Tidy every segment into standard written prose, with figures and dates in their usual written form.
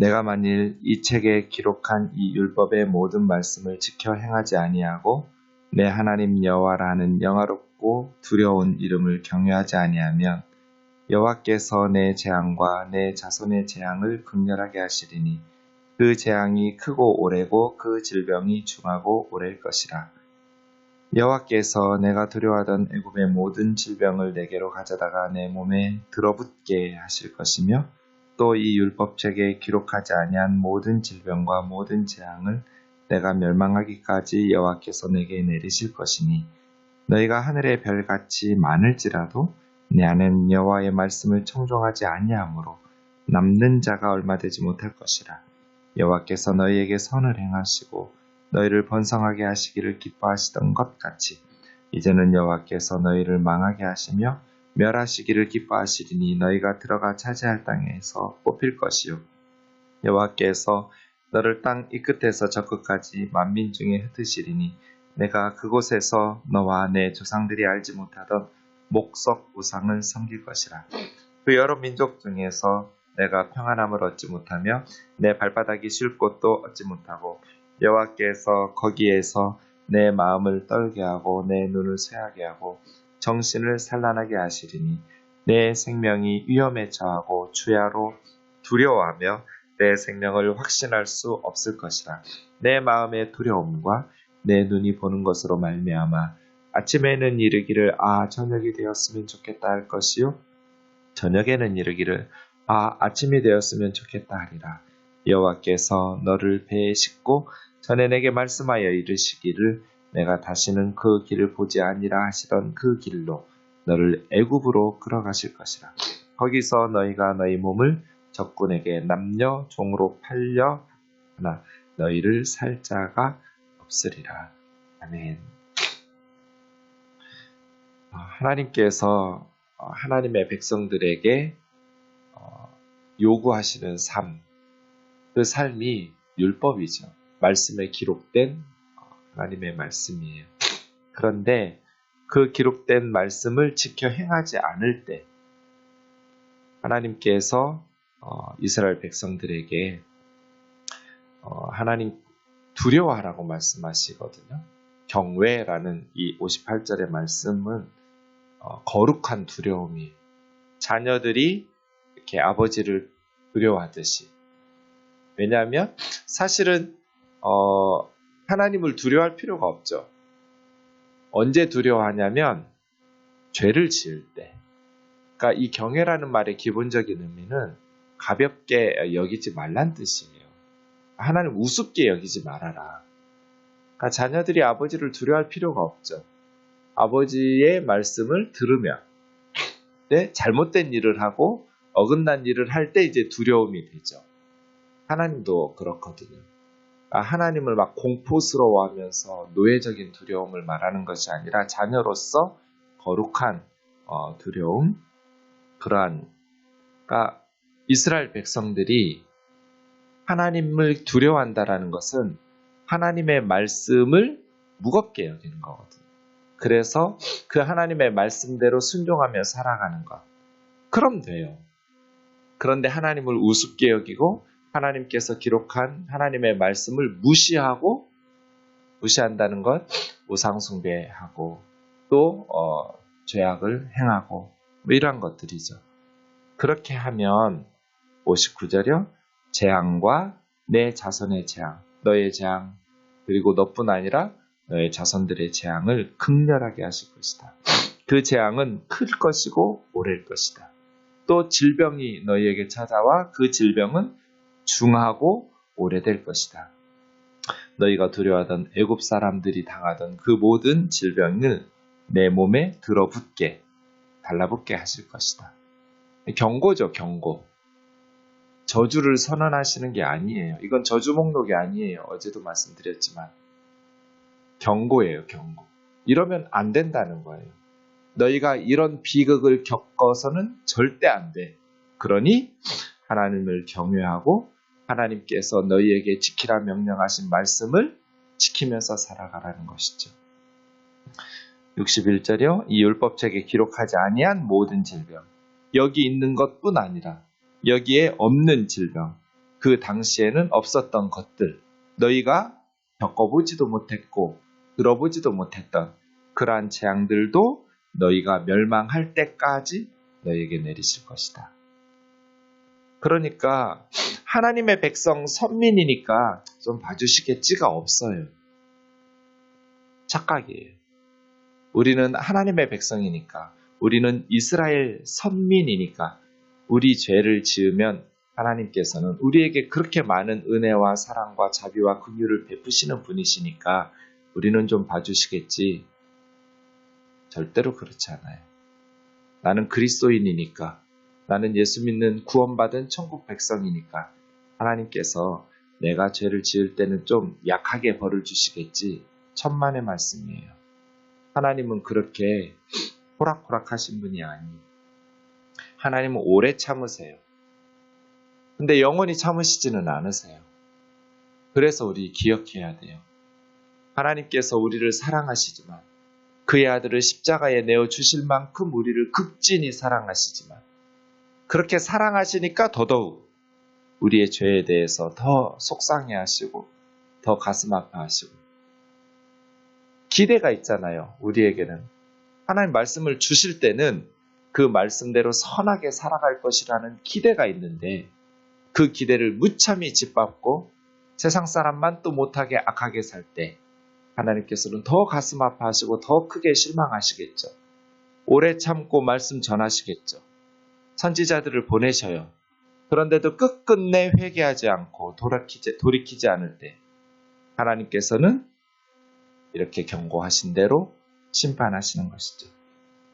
내가 만일 이 책에 기록한 이 율법의 모든 말씀을 지켜 행하지 아니하고 내 하나님 여호와라는 영화롭고 두려운 이름을 경외하지 아니하면 여호와께서 내 재앙과 내 자손의 재앙을 극렬하게 하시리니 그 재앙이 크고 오래고 그 질병이 중하고 오래일 것이라. 여호와께서 내가 두려워하던 애굽의 모든 질병을 내게로 가져다가 내 몸에 들어붙게 하실 것이며 또 이 율법책에 기록하지 아니한 모든 질병과 모든 재앙을 내가 멸망하기까지 여호와께서 내게 내리실 것이니 너희가 하늘의 별같이 많을지라도 내 안은 여호와의 말씀을 청종하지 아니하므로 남는 자가 얼마 되지 못할 것이라. 여호와께서 너희에게 선을 행하시고 너희를 번성하게 하시기를 기뻐하시던 것 같이 이제는 여호와께서 너희를 망하게 하시며 멸하시기를 기뻐하시리니 너희가 들어가 차지할 땅에서 뽑힐 것이요 여호와께서 너를 땅 이 끝에서 저 끝까지 만민 중에 흩으시리니 내가 그곳에서 너와 내 조상들이 알지 못하던 목석 우상을 섬길 것이라. 그 여러 민족 중에서 내가 평안함을 얻지 못하며 내 발바닥이 쉴 곳도 얻지 못하고 여호와께서 거기에서 내 마음을 떨게 하고 내 눈을 쇠하게 하고 정신을 산란하게 하시리니 내 생명이 위험에 처하고 주야로 두려워하며 내 생명을 확신할 수 없을 것이라. 내 마음의 두려움과 내 눈이 보는 것으로 말미암아 아침에는 이르기를 저녁이 되었으면 좋겠다 할 것이요 저녁에는 이르기를 아침이 되었으면 좋겠다 하리라. 여호와께서 너를 배에 싣고 전에 내게 말씀하여 이르시기를 내가 다시는 그 길을 보지 아니라 하시던 그 길로 너를 애굽으로 끌어가실 것이라. 거기서 너희가 너희 몸을 적군에게 남녀 종으로 팔려 하나 너희를 살 자가 없으리라. 아멘. 하나님께서 하나님의 백성들에게 요구하시는 삶, 그 삶이 율법이죠. 말씀에 기록된 하나님의 말씀이에요. 그런데 그 기록된 말씀을 지켜 행하지 않을 때 하나님께서 이스라엘 백성들에게 하나님 두려워하라고 말씀하시거든요. 경외라는 이 58절의 말씀은 거룩한 두려움이 자녀들이 이렇게 아버지를 두려워하듯이. 왜냐하면 사실은 하나님을 두려워할 필요가 없죠. 언제 두려워하냐면 죄를 지을 때. 그러니까 이 경외라는 말의 기본적인 의미는 가볍게 여기지 말란 뜻이에요. 하나님 우습게 여기지 말아라. 그러니까 자녀들이 아버지를 두려워할 필요가 없죠. 아버지의 말씀을 들으면 잘못된 일을 하고 어긋난 일을 할 때 이제 두려움이 되죠. 하나님도 그렇거든요. 하나님을 막 공포스러워하면서 노예적인 두려움을 말하는 것이 아니라 자녀로서 거룩한 두려움, 그러니까 이스라엘 백성들이 하나님을 두려워한다라는 것은 하나님의 말씀을 무겁게 여기는 거거든요. 그래서 그 하나님의 말씀대로 순종하며 살아가는 것. 그럼 돼요. 그런데 하나님을 우습게 여기고 하나님께서 기록한 하나님의 말씀을 무시한다는 것, 우상숭배하고 또 죄악을 행하고 이러한 것들이죠. 그렇게 하면 59절이요. 재앙과 내 자손의 재앙, 너의 재앙, 그리고 너뿐 아니라 너의 자손들의 재앙을 극렬하게 하실 것이다. 그 재앙은 클 것이고 오래일 것이다. 또 질병이 너희에게 찾아와 그 질병은 중하고 오래될 것이다. 너희가 두려워하던 애굽 사람들이 당하던 그 모든 질병을 내 몸에 달라붙게 하실 것이다. 경고죠, 경고. 저주를 선언하시는 게 아니에요. 이건 저주 목록이 아니에요. 어제도 말씀드렸지만. 경고예요, 경고. 이러면 안 된다는 거예요. 너희가 이런 비극을 겪어서는 절대 안 돼. 그러니 하나님을 경외하고 하나님께서 너희에게 지키라 명령하신 말씀을 지키면서 살아가라는 것이죠. 61절이요. 이 율법책에 기록하지 아니한 모든 질병. 여기 있는 것뿐 아니라 여기에 없는 질병. 그 당시에는 없었던 것들, 너희가 겪어보지도 못했고 들어보지도 못했던 그러한 재앙들도 너희가 멸망할 때까지 너희에게 내리실 것이다. 그러니까 하나님의 백성 선민이니까 좀 봐주시겠지가 없어요. 착각이에요. 우리는 하나님의 백성이니까, 우리는 이스라엘 선민이니까 우리 죄를 지으면 하나님께서는 우리에게 그렇게 많은 은혜와 사랑과 자비와 긍휼을 베푸시는 분이시니까 우리는 좀 봐주시겠지. 절대로 그렇지 않아요. 나는 그리스도인이니까, 나는 예수 믿는 구원받은 천국 백성이니까 하나님께서 내가 죄를 지을 때는 좀 약하게 벌을 주시겠지. 천만의 말씀이에요. 하나님은 그렇게 호락호락하신 분이 아니에요. 하나님은 오래 참으세요. 근데 영원히 참으시지는 않으세요. 그래서 우리 기억해야 돼요. 하나님께서 우리를 사랑하시지만, 그의 아들을 십자가에 내어 주실 만큼 우리를 극진히 사랑하시지만, 그렇게 사랑하시니까 더더욱 우리의 죄에 대해서 더 속상해하시고 더 가슴 아파하시고, 기대가 있잖아요. 우리에게는 하나님 말씀을 주실 때는 그 말씀대로 선하게 살아갈 것이라는 기대가 있는데, 그 기대를 무참히 짓밟고 세상 사람만 또 못하게 악하게 살 때 하나님께서는 더 가슴 아파하시고 더 크게 실망하시겠죠. 오래 참고 말씀 전하시겠죠. 선지자들을 보내셔요. 그런데도 끝끝내 회개하지 않고 돌이키지 않을 때 하나님께서는 이렇게 경고하신 대로 심판하시는 것이죠.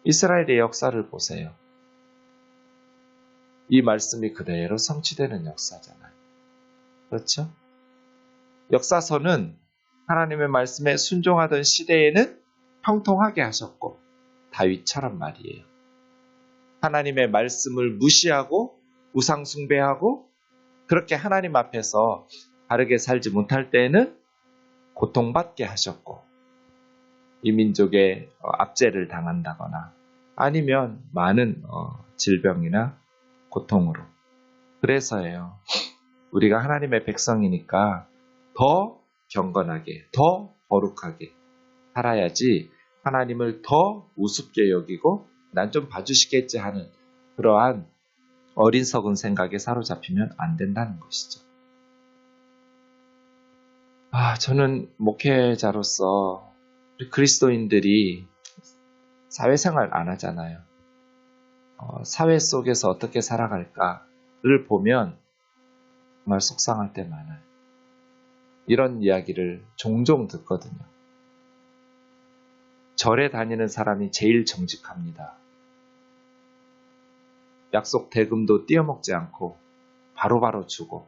이스라엘의 역사를 보세요. 이 말씀이 그대로 성취되는 역사잖아요. 그렇죠? 역사서는 하나님의 말씀에 순종하던 시대에는 형통하게 하셨고, 다윗처럼 말이에요. 하나님의 말씀을 무시하고 우상 숭배하고 그렇게 하나님 앞에서 바르게 살지 못할 때에는 고통받게 하셨고, 이 민족의 압제를 당한다거나 아니면 많은 질병이나 고통으로. 그래서예요. 우리가 하나님의 백성이니까 더 경건하게, 더 거룩하게 살아야지 하나님을 더 우습게 여기고 난 좀 봐주시겠지 하는 그러한 어리석은 생각에 사로잡히면 안 된다는 것이죠. 저는 목회자로서 우리 그리스도인들이 사회생활 안 하잖아요. 사회 속에서 어떻게 살아갈까를 보면 정말 속상할 때 많아요. 이런 이야기를 종종 듣거든요. 절에 다니는 사람이 제일 정직합니다. 약속 대금도 띄어먹지 않고 바로바로 주고,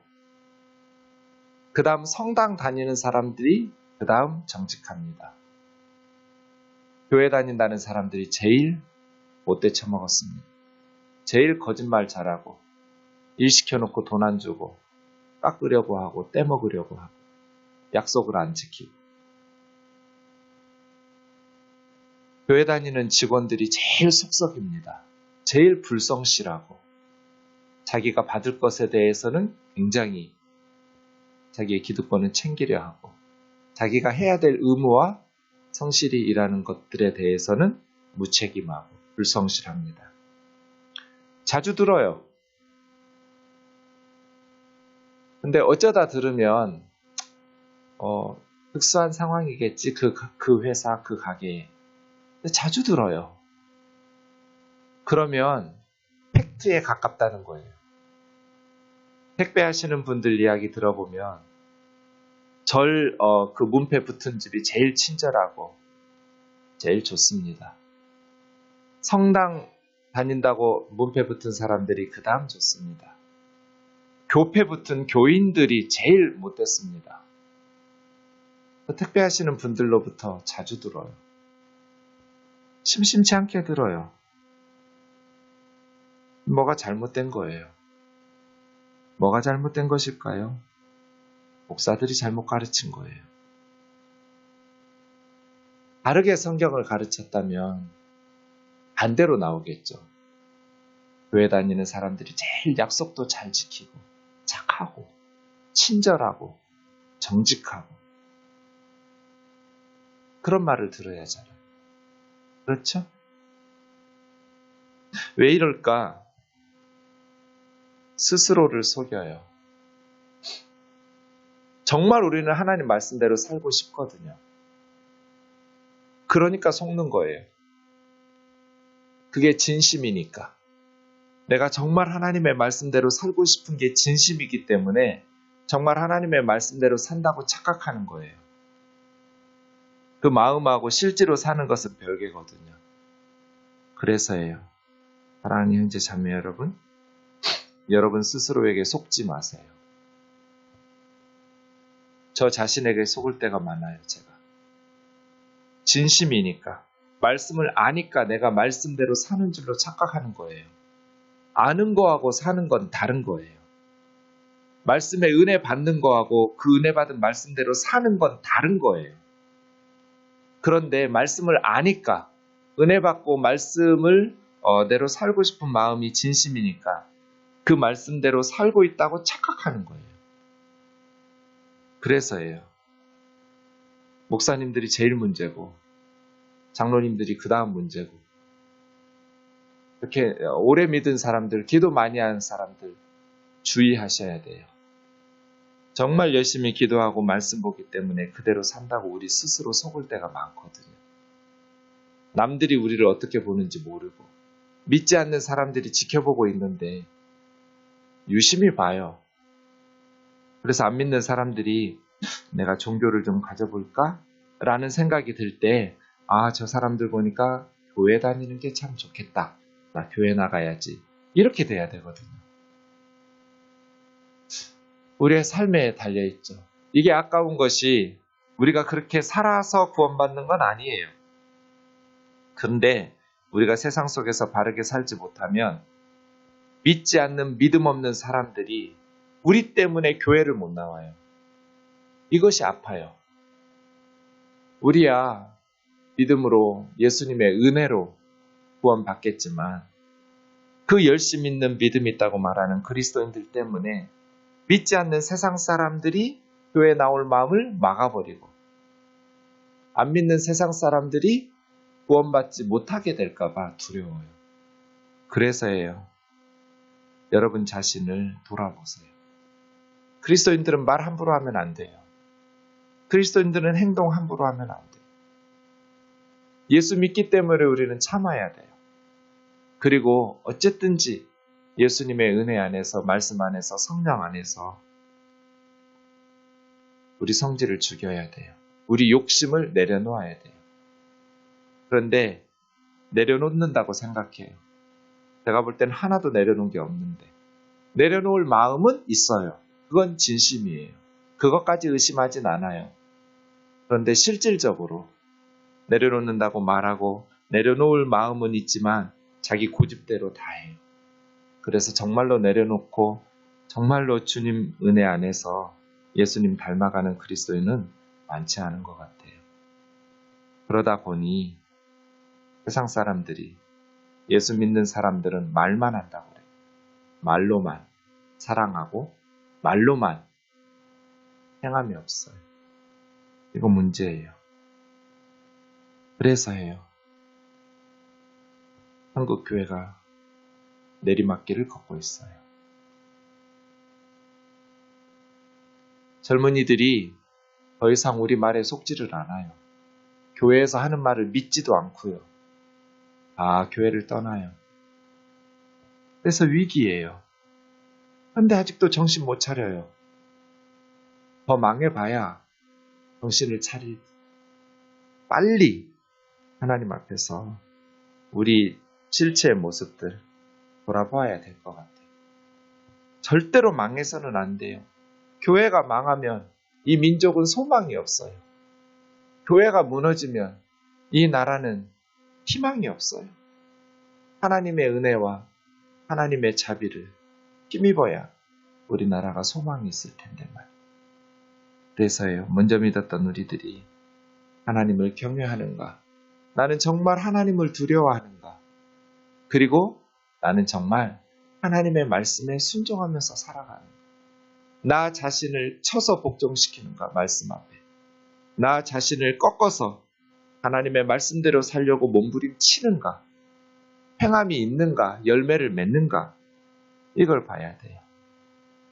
그 다음 성당 다니는 사람들이 그 다음 정직합니다. 교회 다닌다는 사람들이 제일 못돼 처먹었습니다. 제일 거짓말 잘하고, 일 시켜놓고 돈 안 주고, 깎으려고 하고, 떼먹으려고 하고, 약속을 안 지키고. 교회 다니는 직원들이 제일 속썩입니다. 제일 불성실하고, 자기가 받을 것에 대해서는 굉장히 자기의 기득권을 챙기려 하고, 자기가 해야 될 의무와 성실히 일하는 것들에 대해서는 무책임하고 불성실합니다. 자주 들어요. 근데 어쩌다 들으면 특수한 상황이겠지. 그 회사, 그 가게에. 근데 자주 들어요. 그러면 팩트에 가깝다는 거예요. 택배하시는 분들 이야기 들어보면 그 문패 붙은 집이 제일 친절하고 제일 좋습니다. 성당 다닌다고 문패 붙은 사람들이 그 다음 좋습니다. 교패 붙은 교인들이 제일 못됐습니다. 택배하시는 분들로부터 자주 들어요. 심심치 않게 들어요. 뭐가 잘못된 거예요? 뭐가 잘못된 것일까요? 목사들이 잘못 가르친 거예요. 다르게 성경을 가르쳤다면 반대로 나오겠죠. 교회 다니는 사람들이 제일 약속도 잘 지키고 착하고 친절하고 정직하고 그런 말을 들어야 하잖아요. 그렇죠? 왜 이럴까? 스스로를 속여요. 정말 우리는 하나님 말씀대로 살고 싶거든요. 그러니까 속는 거예요. 그게 진심이니까. 내가 정말 하나님의 말씀대로 살고 싶은 게 진심이기 때문에 정말 하나님의 말씀대로 산다고 착각하는 거예요. 그 마음하고 실제로 사는 것은 별개거든요. 그래서예요. 사랑하는 형제 자매 여러분, 여러분 스스로에게 속지 마세요. 저 자신에게 속을 때가 많아요, 제가. 진심이니까, 말씀을 아니까 내가 말씀대로 사는 줄로 착각하는 거예요. 아는 거하고 사는 건 다른 거예요. 말씀의 은혜 받는 거하고 그 은혜 받은 말씀대로 사는 건 다른 거예요. 그런데 말씀을 아니까, 은혜 받고 말씀을 대로 살고 싶은 마음이 진심이니까 그 말씀대로 살고 있다고 착각하는 거예요. 그래서예요. 목사님들이 제일 문제고 장로님들이 그 다음 문제고 이렇게 오래 믿은 사람들, 기도 많이 하는 사람들 주의하셔야 돼요. 정말 열심히 기도하고 말씀 보기 때문에 그대로 산다고 우리 스스로 속을 때가 많거든요. 남들이 우리를 어떻게 보는지 모르고 믿지 않는 사람들이 지켜보고 있는데 유심히 봐요. 그래서 안 믿는 사람들이 내가 종교를 좀 가져볼까? 라는 생각이 들 때 저 사람들 보니까 교회 다니는 게 참 좋겠다. 나 교회 나가야지. 이렇게 돼야 되거든요. 우리의 삶에 달려있죠. 이게 아까운 것이 우리가 그렇게 살아서 구원받는 건 아니에요. 근데 우리가 세상 속에서 바르게 살지 못하면 믿지 않는 믿음 없는 사람들이 우리 때문에 교회를 못 나와요. 이것이 아파요. 우리야 믿음으로 예수님의 은혜로 구원받겠지만 그 열심히 있는 믿음이 있다고 말하는 그리스도인들 때문에 믿지 않는 세상 사람들이 교회에 나올 마음을 막아버리고 안 믿는 세상 사람들이 구원받지 못하게 될까봐 두려워요. 그래서예요. 여러분 자신을 돌아보세요. 그리스도인들은 말 함부로 하면 안 돼요. 그리스도인들은 행동 함부로 하면 안 돼요. 예수 믿기 때문에 우리는 참아야 돼요. 그리고 어쨌든지 예수님의 은혜 안에서, 말씀 안에서, 성령 안에서 우리 성질을 죽여야 돼요. 우리 욕심을 내려놓아야 돼요. 그런데 내려놓는다고 생각해요. 제가 볼 땐 하나도 내려놓은 게 없는데 내려놓을 마음은 있어요. 그건 진심이에요. 그것까지 의심하진 않아요. 그런데 실질적으로 내려놓는다고 말하고 내려놓을 마음은 있지만 자기 고집대로 다 해요. 그래서 정말로 내려놓고 정말로 주님 은혜 안에서 예수님 닮아가는 그리스도인은 많지 않은 것 같아요. 그러다 보니 세상 사람들이 예수 믿는 사람들은 말만 한다고 그래요. 말로만 사랑하고 말로만 행함이 없어요. 이거 문제예요. 그래서예요. 한국 교회가 내리막길을 걷고 있어요. 젊은이들이 더 이상 우리 말에 속지를 않아요. 교회에서 하는 말을 믿지도 않고요. 교회를 떠나요. 그래서 위기예요. 근데 아직도 정신 못 차려요. 더 망해봐야 정신을 차릴 빨리 하나님 앞에서 우리 실체의 모습들 돌아봐야 될 것 같아요. 절대로 망해서는 안 돼요. 교회가 망하면 이 민족은 소망이 없어요. 교회가 무너지면 이 나라는 희망이 없어요. 하나님의 은혜와 하나님의 자비를 힘입어야 우리나라가 소망이 있을 텐데 말이에요. 그래서요. 먼저 믿었던 우리들이 하나님을 경외하는가? 나는 정말 하나님을 두려워하는가? 그리고 나는 정말 하나님의 말씀에 순종하면서 살아가는가? 나 자신을 쳐서 복종시키는가, 말씀 앞에. 나 자신을 꺾어서 하나님의 말씀대로 살려고 몸부림치는가, 행함이 있는가, 열매를 맺는가, 이걸 봐야 돼요.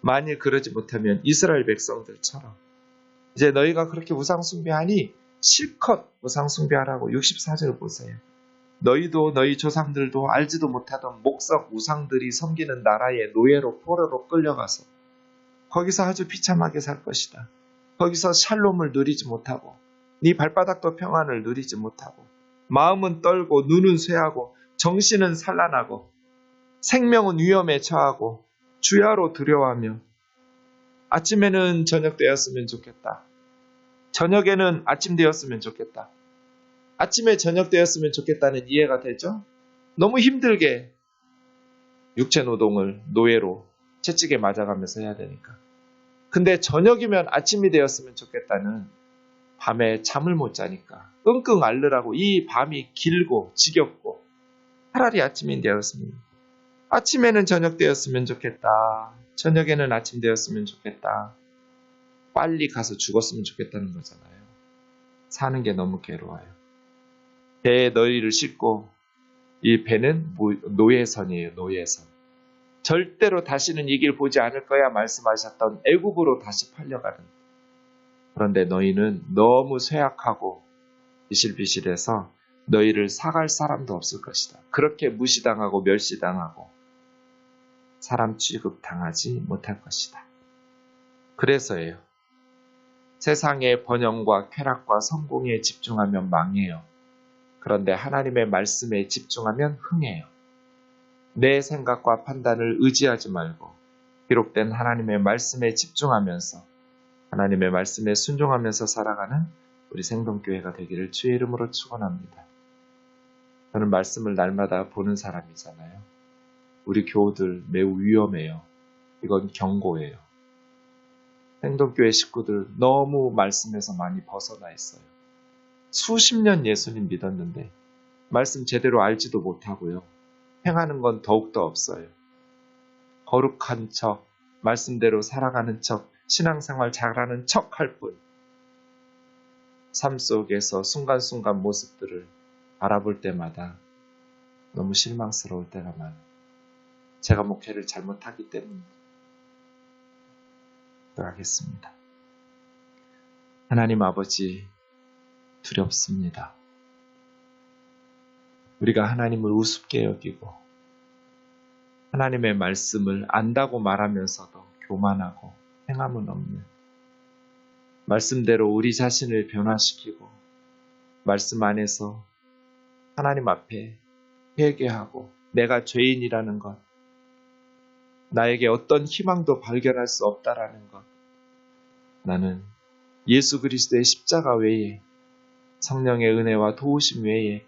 만일 그러지 못하면 이스라엘 백성들처럼 이제 너희가 그렇게 우상 숭배하니 실컷 우상 숭배하라고 64절 보세요. 너희도 너희 조상들도 알지도 못하던 목석 우상들이 섬기는 나라의 노예로 포로로 끌려가서 거기서 아주 비참하게 살 것이다. 거기서 샬롬을 누리지 못하고 네 발바닥도 평안을 누리지 못하고 마음은 떨고 눈은 쇠하고 정신은 산란하고 생명은 위험에 처하고 주야로 두려워하며 아침에는 저녁 되었으면 좋겠다. 저녁에는 아침 되었으면 좋겠다. 아침에 저녁 되었으면 좋겠다는 이해가 되죠? 너무 힘들게 육체 노동을 노예로 채찍에 맞아가면서 해야 되니까. 근데 저녁이면 아침이 되었으면 좋겠다는, 밤에 잠을 못 자니까 끙끙 앓느라고 이 밤이 길고 지겹고 차라리 아침이 되었으면, 아침에는 저녁 되었으면 좋겠다. 저녁에는 아침 되었으면 좋겠다. 빨리 가서 죽었으면 좋겠다는 거잖아요. 사는 게 너무 괴로워요. 배에 너희를 싣고, 이 배는 노예선이에요. 노예선. 절대로 다시는 이 길 보지 않을 거야 말씀하셨던 애굽으로 다시 팔려가는. 그런데 너희는 너무 쇠약하고 비실비실해서 너희를 사갈 사람도 없을 것이다. 그렇게 무시당하고 멸시당하고 사람 취급당하지 못할 것이다. 그래서예요. 세상의 번영과 쾌락과 성공에 집중하면 망해요. 그런데 하나님의 말씀에 집중하면 흥해요. 내 생각과 판단을 의지하지 말고 기록된 하나님의 말씀에 집중하면서 하나님의 말씀에 순종하면서 살아가는 우리 생동교회가 되기를 주의 이름으로 축원합니다. 저는 말씀을 날마다 보는 사람이잖아요. 우리 교우들 매우 위험해요. 이건 경고예요. 생동교회 식구들 너무 말씀에서 많이 벗어나 있어요. 수십 년 예수님 믿었는데 말씀 제대로 알지도 못하고요. 행하는 건 더욱더 없어요. 거룩한 척, 말씀대로 살아가는 척, 신앙생활 잘하는 척 할 뿐. 삶 속에서 순간순간 모습들을 알아볼 때마다 너무 실망스러울 때가 많아요. 제가 목회를 잘못하기 때문에 하겠습니다. 하나님 아버지, 두렵습니다. 우리가 하나님을 우습게 여기고 하나님의 말씀을 안다고 말하면서도 교만하고 행함은 없는, 말씀대로 우리 자신을 변화시키고 말씀 안에서 하나님 앞에 회개하고 내가 죄인이라는 것, 나에게 어떤 희망도 발견할 수 없다라는 것, 나는 예수 그리스도의 십자가 외에 성령의 은혜와 도우심 외에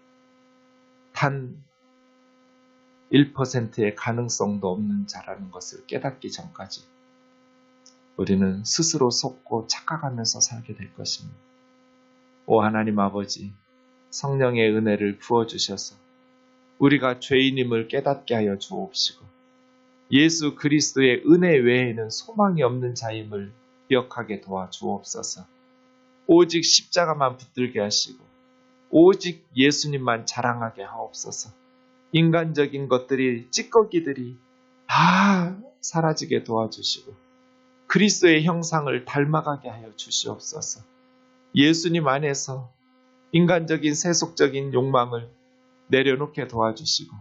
단 1%의 가능성도 없는 자라는 것을 깨닫기 전까지 우리는 스스로 속고 착각하면서 살게 될 것입니다. 오 하나님 아버지, 성령의 은혜를 부어주셔서 우리가 죄인임을 깨닫게 하여 주옵시고 예수 그리스도의 은혜 외에는 소망이 없는 자임을 기억하게 도와주옵소서. 오직 십자가만 붙들게 하시고 오직 예수님만 자랑하게 하옵소서. 인간적인 것들이, 찌꺼기들이 다 사라지게 도와주시고 그리스도의 형상을 닮아가게 하여 주시옵소서. 예수님 안에서 인간적인 세속적인 욕망을 내려놓게 도와주시고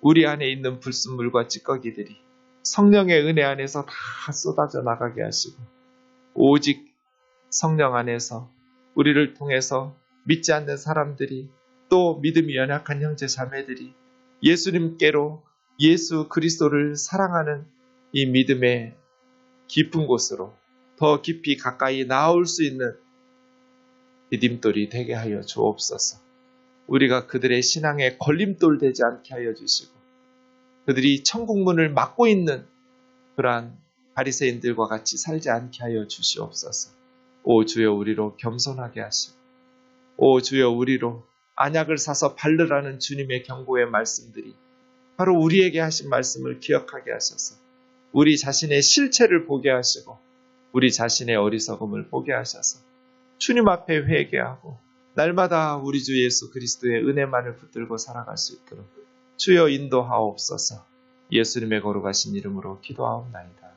우리 안에 있는 불순물과 찌꺼기들이 성령의 은혜 안에서 다 쏟아져 나가게 하시고 오직 성령 안에서 우리를 통해서 믿지 않는 사람들이, 또 믿음이 연약한 형제 자매들이 예수님께로, 예수 그리스도를 사랑하는 이 믿음의 깊은 곳으로 더 깊이 가까이 나올 수 있는 디딤돌이 되게 하여 주옵소서. 우리가 그들의 신앙에 걸림돌 되지 않게 하여 주시고 그들이 천국문을 막고 있는 그러한 바리새인들과 같이 살지 않게 하여 주시옵소서. 오 주여, 우리로 겸손하게 하시고 오 주여, 우리로 안약을 사서 바르라는 주님의 경고의 말씀들이 바로 우리에게 하신 말씀을 기억하게 하셔서 우리 자신의 실체를 보게 하시고 우리 자신의 어리석음을 보게 하셔서 주님 앞에 회개하고 날마다 우리 주 예수 그리스도의 은혜만을 붙들고 살아갈 수 있도록 주여 인도하옵소서. 예수님의 거룩하신 이름으로 기도하옵나이다.